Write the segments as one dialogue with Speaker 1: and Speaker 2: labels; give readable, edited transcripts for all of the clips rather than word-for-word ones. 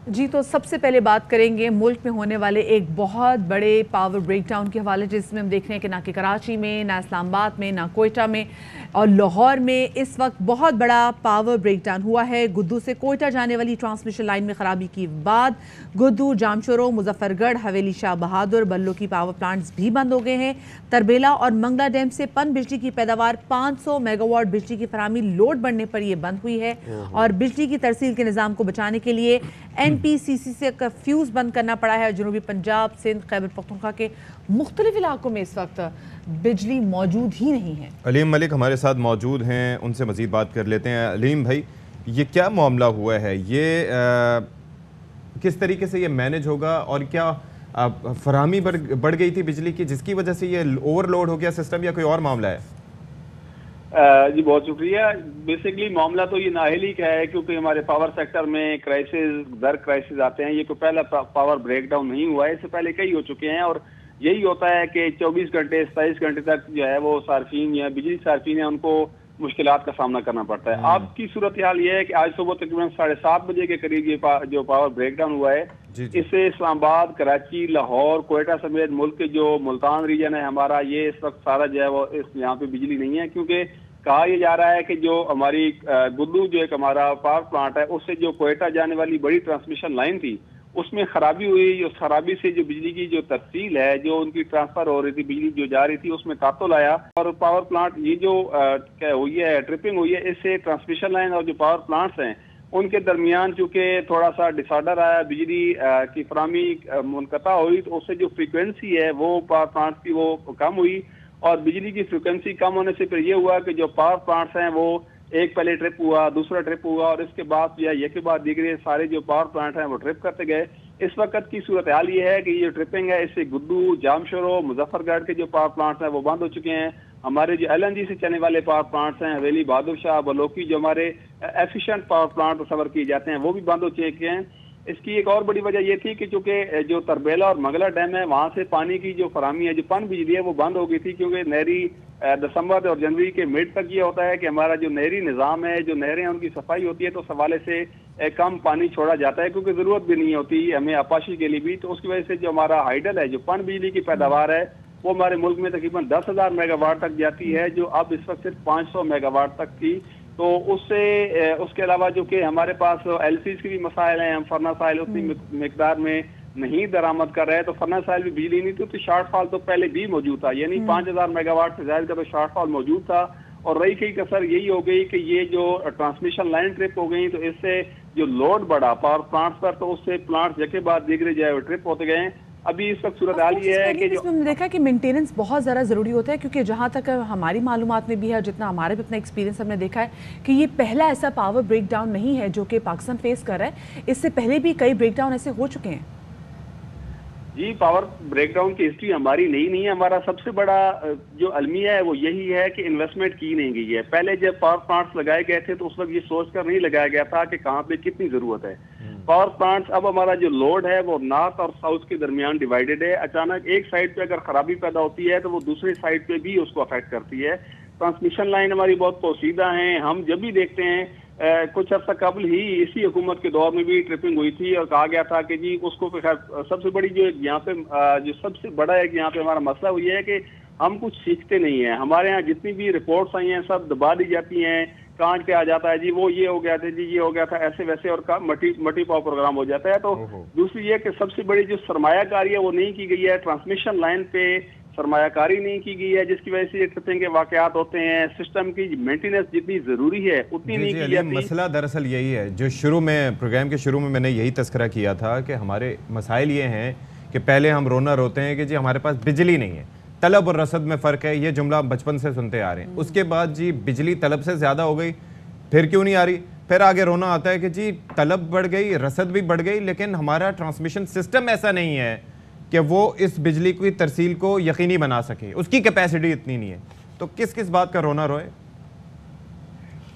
Speaker 1: جی تو سب سے پہلے بات کریں گے ملک میں ہونے والے ایک بہت بڑے پاور بریک ڈاؤن کے حوالے جس میں ہم دیکھ رہے ہیں کہ نہ کہ کراچی میں، نہ اسلام آباد میں، نہ کوئٹہ میں اور لاہور میں اس وقت بہت بڑا پاور بریک ڈاؤن ہوا ہے۔ گدو سے کوئٹہ جانے والی ٹرانسمیشن لائن میں خرابی کی بعد گدو، جامشورو، مظفر گڑھ، حویلی شاہ بہادر، بلو کی پاور پلانٹس بھی بند ہو گئے ہیں۔ تربیلا اور منگلا ڈیم سے پن بجلی کی پیداوار 500 میگا واٹ بجلی کی فراہمی لوڈ بڑھنے پر یہ بند ہوئی ہے اور بجلی کی ترسیل کے نظام کو بچانے کے لیے NPCC سے فیوز بند کرنا پڑا ہے۔ جنوبی پنجاب، سندھ، خیبر پختونخوا کے مختلف علاقوں میں اس وقت بجلی موجود ہی نہیں ہے۔
Speaker 2: علیم ملک ہمارے ساتھ موجود ہیں، ان سے مزید بات کر لیتے ہیں۔ علیم بھائی، یہ کیا معاملہ ہوا ہے؟ یہ کس طریقے سے یہ مینج ہوگا اور کیا فراہمی بڑھ گئی تھی بجلی کی جس کی وجہ سے یہ اوور لوڈ ہو گیا سسٹم، یا کوئی اور معاملہ ہے؟
Speaker 3: جی بہت شکریہ۔ بیسیکلی معاملہ تو یہ نااہلی کا ہے کیونکہ ہمارے پاور سیکٹر میں کرائسس در کرائسس آتے ہیں۔ یہ کوئی پہلا پاور بریک ڈاؤن نہیں ہوا ہے، اس سے پہلے کئی ہو چکے ہیں اور یہی ہوتا ہے کہ 24 گھنٹے 27 گھنٹے تک جو ہے وہ صارفین یا بجلی صارفین ہیں ان کو مشکلات کا سامنا کرنا پڑتا ہے۔ آپ کی صورتحال یہ ہے کہ آج صبح تقریباً 7:30 بجے کے قریب یہ جو پاور بریک ڈاؤن ہوا ہے، اس سے اسلام آباد، کراچی، لاہور، کوئٹہ سمیت ملک کے جو ملتان ریجن ہے ہمارا، یہ اس وقت سارا جو ہے وہ یہاں پہ بجلی نہیں ہے کیونکہ کہا یہ جا رہا ہے کہ جو ہماری گدو جو ایک ہمارا پاور پلانٹ ہے اس سے جو کوئٹہ جانے والی بڑی ٹرانسمیشن لائن تھی اس میں خرابی ہوئی۔ اس خرابی سے جو بجلی کی جو ترسیل ہے، جو ان کی ٹرانسفر ہو رہی تھی، بجلی جو جا رہی تھی، اس میں تعطل آیا اور پاور پلانٹ یہ جو ہوئی ہے ٹرپنگ ہوئی ہے، اس سے ٹرانسمیشن لائن اور جو پاور پلانٹس ہیں ان کے درمیان چونکہ تھوڑا سا ڈس آرڈر آیا، بجلی کی فراہمی منقطع ہوئی تو اس سے جو فریکوینسی ہے وہ پاور پلانٹ کی وہ کم ہوئی اور بجلی کی فریکوینسی کم ہونے سے پھر یہ ہوا کہ جو پاور پلانٹس ہیں وہ ایک پہلے ٹرپ ہوا، دوسرا ٹرپ ہوا اور اس کے بعد یا یہ کے بعد دیگرے سارے جو پاور پلانٹ ہیں وہ ٹرپ کرتے گئے۔ اس وقت کی صورتحال یہ ہے کہ یہ ٹرپنگ ہے، اس سے گدو، جامشورو، مظفر گڑھ کے جو پاور پلانٹس ہیں وہ بند ہو چکے ہیں۔ ہمارے جو LNG سے چلنے والے پاور پلانٹس ہیں، حویلی، بہادر شاہ، بلوکی، جو ہمارے ایفیشینٹ پاور پلانٹ تصور کیے جاتے ہیں وہ بھی بند ہو چکے ہیں۔ اس کی ایک اور بڑی وجہ یہ تھی کہ چونکہ جو تربیلا اور منگلا ڈیم ہے وہاں سے پانی کی جو فراہمی ہے، جو پن بجلی ہے وہ بند ہو گئی تھی کیونکہ نہری دسمبر اور جنوری کے مڈ تک یہ ہوتا ہے کہ ہمارا جو نہری نظام ہے، جو نہریں ان کی صفائی ہوتی ہے تو اس حوالے سے کم پانی چھوڑا جاتا ہے کیونکہ ضرورت بھی نہیں ہوتی ہمیں آپاشی کے لیے بھی، تو اس کی وجہ سے جو ہمارا ہائیڈل ہے، جو پن بجلی کی پیداوار ہے وہ ہمارے ملک میں تقریباً 10,000 میگا واٹ تک جاتی ہے، جو اب اس وقت صرف 500 میگا واٹ تک تھی۔ تو اس کے علاوہ جو کہ ہمارے پاس LCs کے بھی مسائل ہیں، ہم فرنس آئل اتنی مقدار میں نہیں درآمد کر رہے تو فرنس آئل بھی بجلی نہیں تھی تو شارٹ فال تو پہلے بھی موجود تھا، یعنی 5,000 میگا واٹ سے زائد کا تو شارٹ فال موجود تھا اور رہی کئی کسر یہی ہو گئی کہ یہ جو ٹرانسمیشن لائن ٹرپ ہو گئی تو اس سے جو لوڈ بڑھا پاور پلانٹس پر تو اس سے پلانٹس جگہ بعد دیگرے جو ہے وہ ٹرپ ہوتے گئے ہیں۔ ابھی اس وقت صورتحال یہ ہے کہ
Speaker 1: اس میں ہم نے دیکھا کہ مینٹیننس بہت زیادہ ضروری ہوتا ہے کیونکہ جہاں تک ہماری معلومات میں بھی ہے، جتنا ہمارے بھی اپنا ایکسپیرینس ہم نے دیکھا ہے کہ یہ پہلا ایسا پاور بریک ڈاؤن نہیں ہے جو کہ پاکستان فیس کر رہا ہے، اس سے پہلے بھی کئی بریک ڈاؤن ایسے ہو چکے ہیں۔
Speaker 3: جی پاور بریک ڈاؤن کی ہسٹری ہماری نہیں ہے، ہمارا سب سے بڑا جو المیہ ہے وہ یہی ہے کہ انویسٹمنٹ کی نہیں گئی ہے۔ پہلے جب پاور پلانٹس لگائے گئے تھے تو اس وقت یہ سوچ کر نہیں لگایا گیا تھا کہ کہاں پہ کتنی ضرورت ہے۔ پاور پلانٹس اب ہمارا جو لوڈ ہے وہ نارتھ اور ساؤتھ کے درمیان ڈیوائیڈڈ ہے، اچانک ایک سائڈ پہ اگر خرابی پیدا ہوتی ہے تو وہ دوسری سائڈ پہ بھی اس کو افیکٹ کرتی ہے۔ ٹرانسمیشن لائن ہماری بہت پوشیدہ ہیں، ہم جب بھی دیکھتے ہیں کچھ عرصہ قبل ہی اسی حکومت کے دور میں بھی ٹرپنگ ہوئی تھی اور کہا گیا تھا کہ جی اس کو سب سے بڑی جو یہاں پہ جو سب سے بڑا ہے یہاں پہ ہمارا مسئلہ وہ یہ ہے کہ ہم کچھ سیکھتے نہیں ہیں۔ ہمارے ہاں جتنی بھی رپورٹس آئی ہیں سب دبا دی جاتی ہیں، کانچ پہ آ جاتا ہے جی وہ یہ ہو گیا تھا، جی یہ ہو گیا تھا، ایسے ویسے اور مٹی پاؤ پروگرام ہو جاتا ہے۔ تو دوسری یہ کہ سب سے بڑی جو سرمایہ کاری ہے وہ نہیں کی گئی ہے، ٹرانسمیشن لائن پہ سرمایہ کاری نہیں کی گئی ہے جس کی وجہ سے یہ ٹرپنگ کے واقعات ہوتے ہیں۔ سسٹم کی مینٹیننس جتنی ضروری ہے اتنی نہیں کی جاتی۔
Speaker 2: مسئلہ دراصل یہی ہے جو پروگرام کے شروع میں نے یہی تذکرہ کیا تھا کہ ہمارے مسائل یہ ہیں کہ پہلے ہم رونا روتے ہیں کہ جی ہمارے پاس بجلی نہیں ہے، طلب اور رسد میں فرق ہے، یہ جملہ بچپن سے سنتے آ رہے ہیں۔ اس کے بعد جی بجلی طلب سے زیادہ ہو گئی، پھر کیوں نہیں آ رہی؟ پھر آگے رونا آتا ہے کہ جی طلب بڑھ گئی، رسد بھی بڑھ گئی، لیکن ہمارا ٹرانسمیشن سسٹم ایسا نہیں ہے کہ وہ اس بجلی کی ترسیل کو یقینی بنا سکے، اس کی کیپیسٹی اتنی نہیں ہے۔ تو کس بات کا رونا روئے؟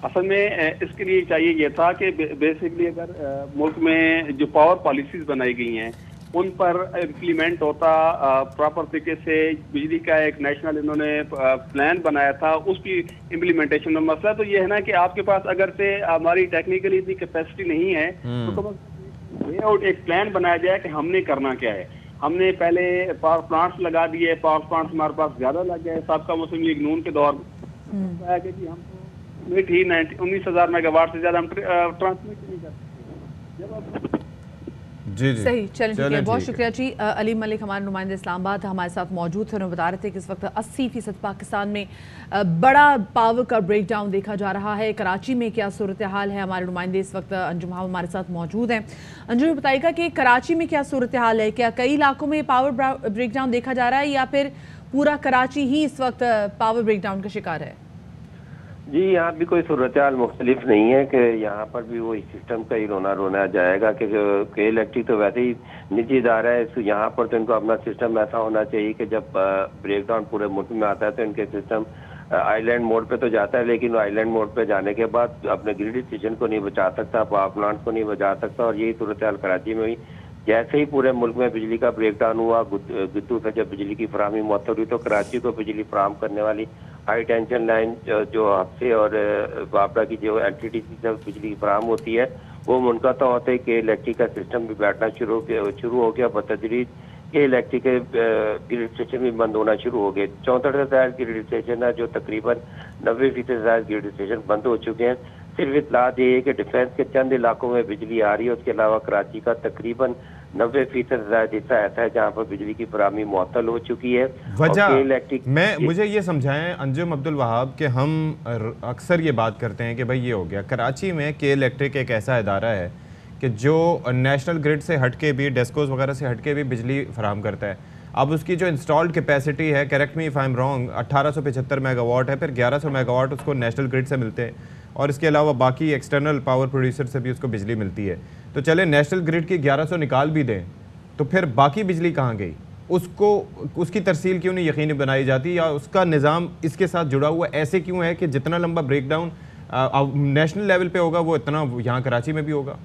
Speaker 3: اصل میں اس کے لیے چاہیے یہ تھا کہ بیسکلی اگر ملک میں جو پاور پالیسیز بنائی گئی ہیں ان پر امپلیمنٹ ہوتا پراپر طریقے سے، بجلی کا ایک نیشنل انہوں نے پلان بنایا تھا، اس کی امپلیمنٹیشن میں مسئلہ تو یہ ہے نا کہ آپ کے پاس اگر سے ہماری ٹیکنیکلی اتنی کیپیسٹی نہیں ہے تو आउट एक प्लान बनाया जाए कि हमने करना क्या है। हमने पहले पावर प्लांट्स लगा दिए, पावर प्लांट्स हमारे पास ज्यादा लग गए। साबका मुस्लिम लीग नून के दौर में आया कि जी हम तो 19,000 मेगावाट से ज्यादा हम ट्रांसमिट नहीं कर सकते। जब आप
Speaker 1: जी सही, चलें ठीक है, बहुत शुक्रिया जी। अली मलिक हमारे नुमाइंदे इस्लामाबाद हमारे साथ मौजूद थे, उन्होंने बता रहे थे कि इस वक्त 80% पाकिस्तान में बड़ा पावर का ब्रेक डाउन देखा जा रहा है। कराची में क्या सूरत हाल है, हमारे नुमाइंदे इस वक्त अंजुम हमारे साथ मौजूद हैं। अंजुम बताइएगा कि कराची में क्या सूरत हाल है, क्या कई इलाकों में पावर ब्रेक डाउन देखा जा रहा है या फिर पूरा कराची ही इस वक्त पावर ब्रेक डाउन का शिकार है?
Speaker 4: जी, यहाँ भी कोई सूरत हाल मुख्तलिफ नहीं है कि यहाँ पर भी वही सिस्टम का ही रोना जाएगा कि इलेक्ट्रिक तो वैसे ही निजी इदारा है, यहाँ पर तो इनको अपना सिस्टम ऐसा होना चाहिए कि जब ब्रेक डाउन पूरे मुल्क में आता है तो इनके सिस्टम आइलैंड मोड पे तो जाता है, लेकिन आइलैंड मोड पे जाने के बाद अपने ग्रिड स्टेशन को नहीं बचा सकता, पावर प्लांट को नहीं बचा सकता। और यही सूरत हाल कराची में हुई। जैसे ही पूरे मुल्क में बिजली का ब्रेक डाउन हुआ, गिद्दू से जब बिजली की फराहमी मुअत्तल हुई तो कराची को बिजली फराहम करने वाली हाई टेंशन लाइन जो हफ्ते और बाबरा की जो एलटीटीसी से बिजली फराहम होती है वो मुनक़ता होते कि इलेक्ट्रिक का सिस्टम भी बैठना शुरू हो गया। बतदरीज के इलेक्ट्रिक के ग्रिड स्टेशन भी बंद होना शुरू हो गए। 64 से ज्यादा ग्रिड स्टेशन है जो तकरीबन 90% से ज्यादा ग्रिड स्टेशन बंद हो चुके हैं। सिर्फ इतला ये है कि डिफेंस के चंद इलाकों में बिजली आ रही है, उसके अलावा कराची का तकरीबन 90% ज्यादा हिस्सा ऐसा है जहाँ पर बिजली की फराहमी मुअत्तल हो चुकी है।
Speaker 2: वजह मुझे ये समझाएं अंजुम अब्दुल वहाब कि हम अक्सर ये बात करते हैं कि भाई ये हो गया कराची में के इलेक्ट्रिक एक ऐसा इदारा है कि जो नेशनल ग्रिड से हटके भी डेस्कोस वगैरह से हटके भी बिजली फराहम करता है। अब उसकी जो इंस्टॉल्ड कैपेसिटी है, correct me if I am wrong, 1875 megawatt है, फिर 1100 मेगावाट उसको नेशनल ग्रिड से मिलते हैं और इसके अलावा बाकी एक्सटर्नल पावर प्रोड्यूसर से भी उसको बिजली मिलती है। तो चले नेशनल ग्रिड की 1100 निकाल भी दें तो फिर बाकी बिजली कहाँ गई? उसको उसकी तरसील क्यों नहीं यकीनी बनाई जाती या उसका निज़ाम इसके साथ जुड़ा हुआ ऐसे क्यों है कि जितना लंबा ब्रेक डाउन नेशनल लेवल पे होगा वो इतना यहाँ कराची में भी होगा?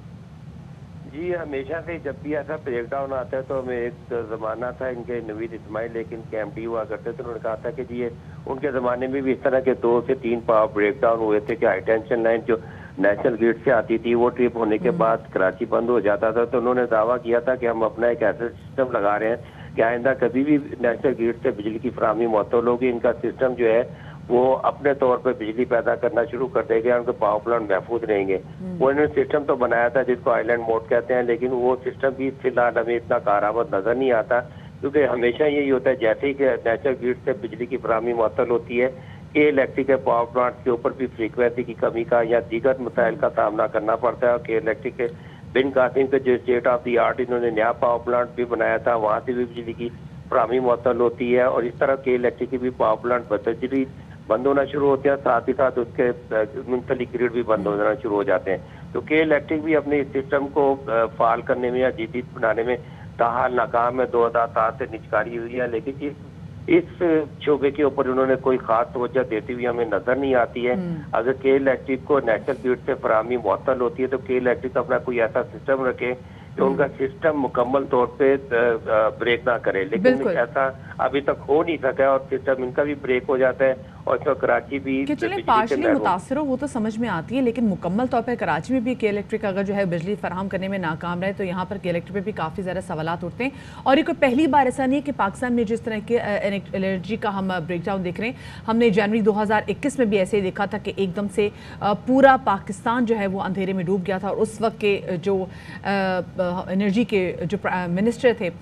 Speaker 4: जी, हमेशा से जब भी ऐसा ब्रेक डाउन आता है तो हमें एक ज़माना था, इनके नवीद इस्माइल लेकिन KMD हुआ करते थे, उन्होंने कहा था कि जी ये उनके ज़माने में भी इस तरह के 2 से 3 पावर ब्रेक डाउन हुए थे कि हाई टेंशन लाइन जो नेशनल ग्रिड से आती थी वो ट्रिप होने के बाद कराची बंद हो जाता था। तो उन्होंने दावा किया था कि हम अपना एक ऐसा सिस्टम लगा रहे हैं कि आइंदा कभी भी नेशनल ग्रिड से बिजली की फराहमी मुअत्तल होगी, इनका सिस्टम जो है वो अपने तौर पर बिजली पैदा करना शुरू कर देगा, उनके पावर प्लांट महफूज रहेंगे। वो इन्होंने सिस्टम तो बनाया था जिसको आइलैंड मोड कहते हैं, लेकिन वो सिस्टम भी फिलहाल हमें इतना कारआमद नजर नहीं आता क्योंकि हमेशा यही होता है जैसे ही नेशनल ग्रिड से बिजली की फराहमी मुअत्तल होती है कि इलेक्ट्रिक के पावर प्लांट के ऊपर भी फ्रीक्वेंसी की कमी का या दीगर मसाइल का सामना करना पड़ता है। कि इलेक्ट्रिक के बिन कासिम के जो स्टेट ऑफ द आर्ट इन्होंने नया पावर प्लांट भी बनाया था, वहाँ से भी बिजली की फराहमी मुअत्तल होती है और इस तरह के इलेक्ट्रिक के भी पावर प्लांट बतदरीज बंद होना शुरू होते हैं, साथ ही साथ उसके मुंसलिक ग्रिड भी बंद होना शुरू हो जाते हैं। तो के इलेक्ट्रिक भी अपने इस सिस्टम को फाल करने में या जदीद बनाने में ताहाल नाकाम है, 2007 से निचकारी हुई है, लेकिन इस शोबे के ऊपर उन्होंने कोई खास तवज्जो देती हुई हमें नजर नहीं आती है। अगर के इलेक्ट्रिक को नेशनल ग्रिड से फराहमी मुअत्तल होती है तो के इलेक्ट्रिक अपना कोई ऐसा सिस्टम रखे कि उनका सिस्टम मुकम्मल तौर पे ब्रेक ना करे, लेकिन ऐसा अभी तक हो नहीं सका और सिस्टम इनका भी ब्रेक हो जाता है और तो कराची भी
Speaker 1: कि चले पार्शली मुतासर हो वो तो समझ में आती है, लेकिन मुकम्मल तौर पर कराची में भी के इलेक्ट्रिक अगर जो है बिजली फराहम करने में नाकाम रहे तो यहाँ पर के इलेक्ट्रिक पे भी काफ़ी ज़्यादा सवालात उठते हैं। और ये कोई पहली बार ऐसा नहीं है कि पाकिस्तान में जिस तरह के एनर्जी का हम ब्रेक डाउन देख रहे हैं, हमने जनवरी 2021 में भी ऐसे ही देखा था कि एकदम से पूरा पाकिस्तान जो है वो अंधेरे में डूब गया था और उस वक्त के जो एनर्जी के जो मिनिस्टर थे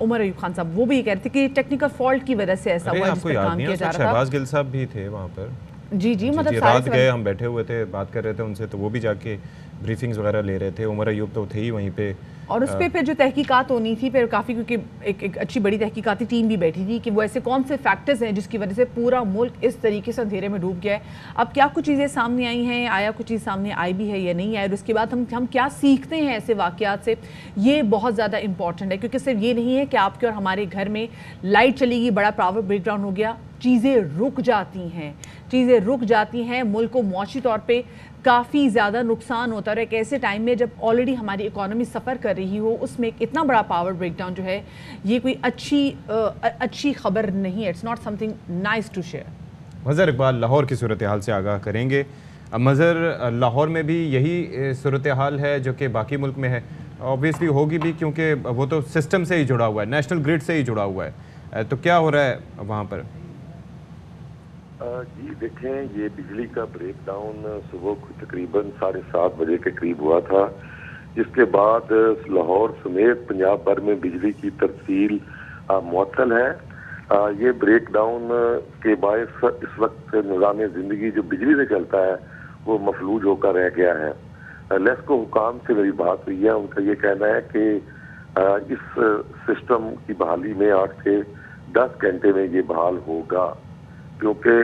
Speaker 1: उमर अयूब खान साहब, वो भी ये कह रहे थे कि टेक्निकल फॉल्ट की वजह से ऐसा हुआ जिस पर काम किया जा रहा था।
Speaker 2: शहबाज गिल साहब भी थे वहाँ पर।
Speaker 1: जी मतलब
Speaker 2: रात गए, हम बैठे हुए थे, बात कर रहे थे उनसे, तो वो भी जाके ब्रीफिंग्स वगैरह ले रहे थे। उमर अयूब तो थे ही वहीं पे
Speaker 1: और उस पे फिर जो तहकीकात होनी थी फिर काफ़ी, क्योंकि एक अच्छी बड़ी तहकीकाती टीम भी बैठी थी कि वो ऐसे कौन से फैक्टर्स हैं जिसकी वजह से पूरा मुल्क इस तरीके से अंधेरे में डूब गया है। अब क्या कुछ चीज़ें सामने आई हैं, आया कुछ चीज़ सामने आई भी है या नहीं आई, और उसके बाद हम क्या सीखते हैं ऐसे वाक़यात से, ये बहुत ज़्यादा इंपॉर्टेंट है। क्योंकि सिर्फ ये नहीं है कि आपके और हमारे घर में लाइट चलेगी, बड़ा पावर ब्रेक डाउन हो गया, चीज़ें रुक जाती हैं, मुल्क को मौशी तौर पे काफ़ी ज़्यादा नुकसान होता है। और एक ऐसे टाइम में जब ऑलरेडी हमारी इकोनॉमी सफ़र कर रही हो, उसमें इतना बड़ा पावर ब्रेक डाउन जो है ये कोई अच्छी खबर नहीं है। It's not something nice to share.
Speaker 2: Mazhar Iqbal Lahore की सूरत हाल से आगाह करेंगे। मज़हर, लाहौर में भी यही सूरत हाल है जो कि बाकी मुल्क में है। ऑब्वियसली होगी भी, क्योंकि वो तो सिस्टम से ही जुड़ा हुआ है, नेशनल ग्रिड से ही जुड़ा हुआ है। तो क्या हो रहा है वहाँ पर?
Speaker 5: जी देखें, ये बिजली का ब्रेक डाउन सुबह को तकरीबन 7:30 बजे के करीब हुआ था, जिसके बाद लाहौर समेत पंजाब भर में बिजली की तरसील मुअत्तल है। ये ब्रेक डाउन के बायस इस वक्त निज़ाम ज़िंदगी जो बिजली से चलता है वो मफलूज होकर रह गया है। लेस्को हुकाम से मेरी बात हुई है, उनका ये कहना है कि इस सिस्टम की बहाली में 8 से 10 घंटे में ये बहाल होगा, क्योंकि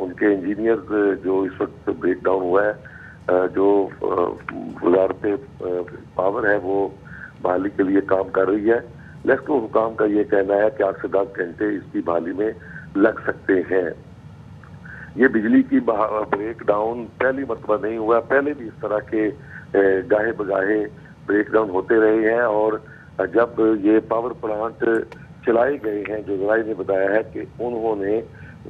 Speaker 5: उनके इंजीनियर जो इस वक्त ब्रेक डाउन हुआ है, जो वजारत पावर है वो बहाली के लिए काम कर रही है। लेस्को हुकाम का ये कहना है कि 8 से 10 घंटे इसकी बहाली में लग सकते हैं। ये बिजली की ब्रेक डाउन पहली मरतबा नहीं हुआ, पहले भी इस तरह के गाहे बगाहे ब्रेक डाउन होते रहे हैं, और जब ये पावर प्लांट चलाए गए हैं, जो जराई ने बताया है कि उन्होंने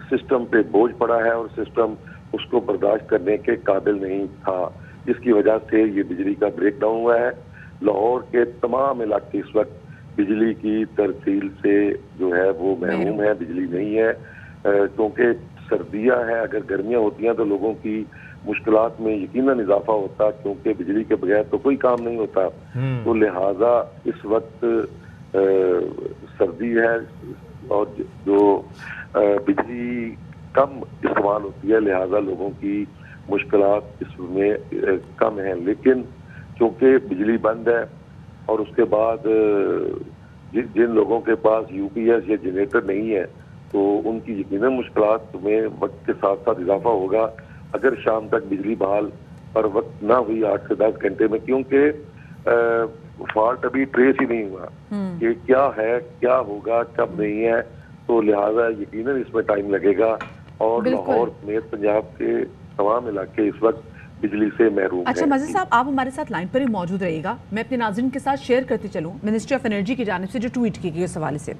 Speaker 5: सिस्टम पे बोझ पड़ा है और सिस्टम उसको बर्दाश्त करने के काबिल नहीं था, जिसकी वजह से ये बिजली का ब्रेक डाउन हुआ है। लाहौर के तमाम इलाके इस वक्त बिजली की तरसील से जो है वो महरूम है, बिजली नहीं है, क्योंकि सर्दियां हैं। अगर गर्मियां होती हैं तो लोगों की मुश्किलात में यकीनन इजाफा होता, क्योंकि बिजली के बगैर तो कोई काम नहीं होता। तो लिहाजा इस वक्त सर्दी है और जो बिजली कम इस्तेमाल होती है, लिहाजा लोगों की मुश्किलात इसमें कम हैं। लेकिन चूँकि बिजली बंद है और उसके बाद जिन लोगों के पास यूपीएस या जनरेटर नहीं है तो उनकी यकीनन मुश्किलात में वक्त के साथ साथ इजाफा होगा। अगर शाम तक बिजली बहाल पर वक्त ना हुई 8 से 10 घंटे में, क्योंकि फॉल्ट अभी ट्रेस ही नहीं हुआ कि क्या है, क्या होगा, कब नहीं है, तो लिहाजा यकीनन इसमें टाइम लगेगा। और लाहौर समेत पंजाब के तमाम इलाके इस वक्त बिजली से महरूम
Speaker 1: अच्छा मजीद साहब, आप हमारे साथ लाइन पर ही मौजूद रहिएगा। मैं अपने नाज़रीन के साथ शेयर करती चलूँ मिनिस्ट्री ऑफ एनर्जी की जानिब से जो ट्वीट की गई उस हवाले से।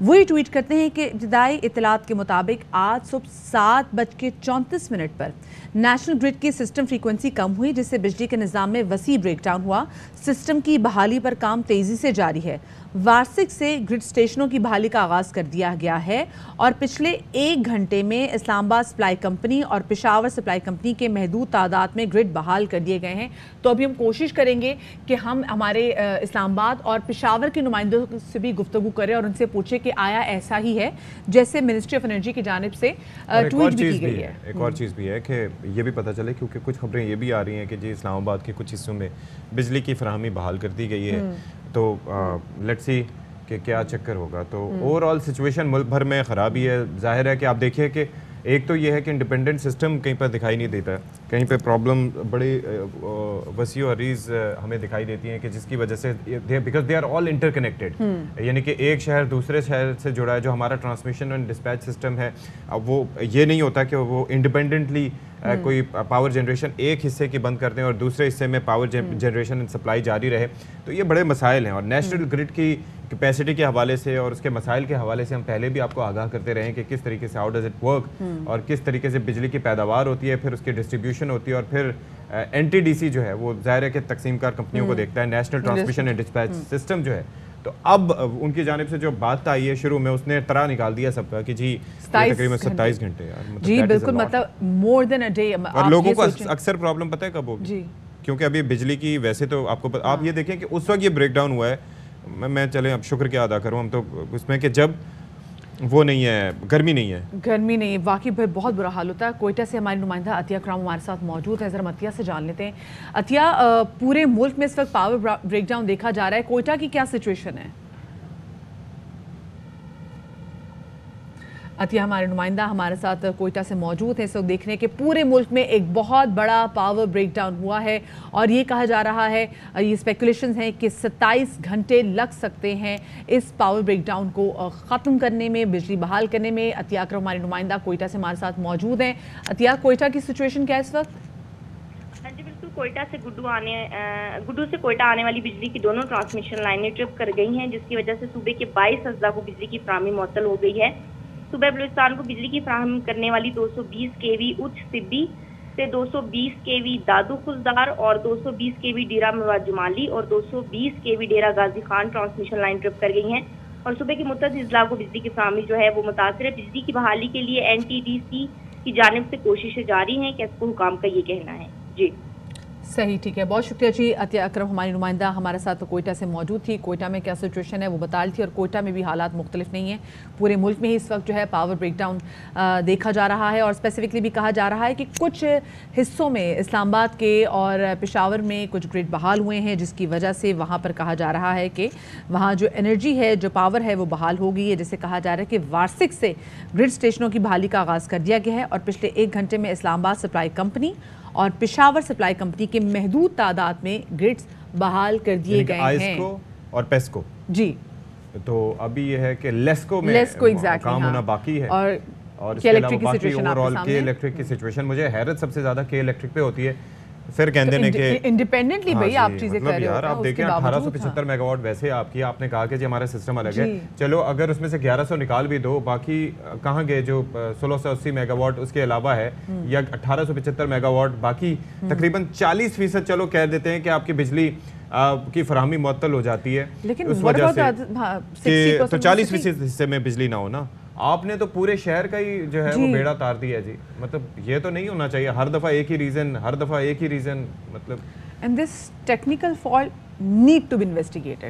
Speaker 1: वही ट्वीट करते हैं कि इब्तदाई इत्तलात के मुताबिक आज सुबह 7:34 पर नेशनल ग्रिड की सिस्टम फ्रीक्वेंसी कम हुई, जिससे बिजली के निज़ाम में वसी ब्रेकडाउन हुआ। सिस्टम की बहाली पर काम तेज़ी से जारी है। वार्षिक से ग्रिड स्टेशनों की बहाली का आगाज़ कर दिया गया है और पिछले 1 घंटे में इस्लामाबाद सप्लाई कंपनी और पेशावर सप्लाई कंपनी के महदूद तादाद में ग्रिड बहाल कर दिए गए हैं। तो अभी हम कोशिश करेंगे कि हम हमारे इस्लामाबाद और पेशावर के नुमाइंदों से भी गुफ्तगू करें और उनसे पूछें कि आया ऐसा ही है जैसे मिनिस्ट्री ऑफ एनर्जी की जानिब से ट्वीट भी की गई है।
Speaker 2: एक और चीज़ भी है कि ये भी पता चले, क्योंकि कुछ खबरें ये भी आ रही हैं कि जी इस्लामाबाद के कुछ हिस्सों में बिजली की फराहमी बहाल कर दी गई है। तो लेट्स सी कि क्या चक्कर होगा। तो ओवरऑल सिचुएशन मुल्क भर में ख़राबी है। जाहिर है कि आप देखिए कि एक तो ये है कि इंडिपेंडेंट सिस्टम कहीं पर दिखाई नहीं देता, कहीं पे प्रॉब्लम बड़ी वसी और अरीज हमें दिखाई देती हैं कि जिसकी वजह से because they are all interconnected, यानी कि एक शहर दूसरे शहर से जुड़ा है। जो हमारा ट्रांसमिशन एंड डिस्पैच सिस्टम है, अब वो ये नहीं होता कि वो इंडिपेंडेंटली कोई पावर जनरेशन एक हिस्से की बंद करते हैं और दूसरे हिस्से में पावर जनरेशन एंड सप्लाई जारी रहे। तो ये बड़े मसाइल हैं और नेशनल ग्रिड की कैपेसिटी के हवाले से और उसके मसाइल के हवाले से हम पहले भी आपको आगाह करते रहे हैं कि किस तरीके से हाउ डज इट वर्क और किस तरीके से बिजली की पैदावार होती है, फिर उसकी डिस्ट्रीब्यूशन होती है और फिर एनटीडीसी जो है वो ज़ाहिर है कि तकसीमकार कंपनियों को देखता है, national transmission and dispatch system जो है। तो अब उनकी जानिब से जो बात आई है शुरू में, उसने तरा निकाल दिया सबका कि जी तकरीबन 27 घंटे यार,
Speaker 1: जी बिल्कुल, मतलब मोर देन अ डे।
Speaker 2: और लोगों को अक्सर प्रॉब्लम पता है कब होगी, क्योंकि अभी बिजली की वैसे तो आपको आप ये देखें कि उस वक्त ये ब्रेक डाउन हुआ है, मैं चले अब शुक्र क्या अदा करूँ हम तो उसमें कि जब वो नहीं है, गर्मी नहीं है,
Speaker 1: वाकई भाई बहुत बुरा हाल होता है। कोयटा से हमारी नुमाइंदा अतिया कराम हमारे साथ मौजूद है, ज़रा अतिया से जान लेते हैं। अतिया, पूरे मुल्क में इस वक्त पावर ब्रेकडाउन देखा जा रहा है, कोयटा की क्या सिचुएशन है? अतिया हमारे नुमाइंदा हमारे साथ कोयटा से मौजूद है। इस वक्त देख रहे हैं कि पूरे मुल्क में एक बहुत बड़ा पावर ब्रेकडाउन हुआ है और ये कहा जा रहा है, ये स्पेकुलेशंस हैं कि 27 घंटे लग सकते हैं इस पावर ब्रेकडाउन को ख़त्म करने में, बिजली बहाल करने में। अतिया अकरम हमारे नुमाइंदा कोयटा से हमारे साथ मौजूद हैं। अतिया, कोयटा की सिचुएशन क्या है इस वक्त?
Speaker 6: हाँ जी बिल्कुल, कोयटा से गुड्डू से कोयटा आने वाली बिजली की दोनों ट्रांसमिशन लाइनें ट्रिप कर गई हैं, जिसकी वजह से सूबे के 22 अजला को बिजली की फराहमी मुअत्तल हो गई है। सूबा बलूचिस्तान को बिजली की फराहमी करने वाली 220 केवी उच्च सिब्बी से 220 केवी दादू खुलदार और 220 केवी डेरा मवाद जमाली और 220 केवी डेरा Ghazi Khan transmission line trip कर गई हैं और सुबह के मुतअद्दिद अजला को बिजली की फराहमी जो है वो मुतासर है। बिजली की बहाली के लिए NTDC की जानिब से कोशिशें जारी हैं, कैस्को हुकाम का ये कहना है। जी
Speaker 1: सही, ठीक है, बहुत शुक्रिया जी। अतिया अकरम हमारी नुमाइंदा हमारे साथ तो कोयटा से मौजूद थी। कोयटा में क्या सिचुएशन है वो बता रही थी और कोयटा में भी हालात मुख्तलिफ नहीं है। पूरे मुल्क में ही इस वक्त जो है पावर ब्रेकडाउन देखा जा रहा है और स्पेसिफिकली भी कहा जा रहा है कि कुछ हिस्सों में इस्लामाबाद के और पेशावर में कुछ ग्रिड बहाल हुए हैं, जिसकी वजह से वहाँ पर कहा जा रहा है कि वहाँ जो एनर्जी है, जो पावर है वो बहाल हो गई है, जिसे कहा जा रहा है कि वार्षिक से ग्रिड स्टेशनों की बहाली का आगाज़ कर दिया गया है और पिछले 1 घंटे में इस्लामाबाद सप्लाई कंपनी और पेशावर सप्लाई कंपनी के महदूद तादाद में ग्रिड्स बहाल कर दिए गए हैं।
Speaker 2: आइस्को और पेस्को
Speaker 1: जी,
Speaker 2: तो अभी ये है कि लेस्को में काम होना बाकी है और इसके अलावा बाकी ओवरऑल के इलेक्ट्रिक की सिचुएशन, मुझे हैरत सबसे ज्यादा के इलेक्ट्रिक पे होती है। फिर कहते हैं कि
Speaker 1: इंडिपेंडेंटली भाई आप चीजें कर रहे हो
Speaker 2: यार, आप देखें 1875 मेगावाट वैसे आपकी, आपने कहा कि जी हमारा सिस्टम अलग है, चलो अगर उसमें से 1100 निकाल भी दो, बाकी कहाँ गए जो 1680 मेगावाट उसके अलावा है, या 1875 मेगावाट बाकी तकरीबन 40% चलो कह देते हैं कि आपकी बिजली की फराहमी मुअत्तल हो जाती है,
Speaker 1: लेकिन
Speaker 2: उस वजह से तो 40% हिस्से में बिजली ना हो ना, आपने तो पूरे शहर का ही जो है वो बेड़ा तार दिया जी। मतलब ये तो नहीं होना चाहिए हर दफ़ा एक ही रीज़न, मतलब।
Speaker 1: And this technical fault need to be investigated.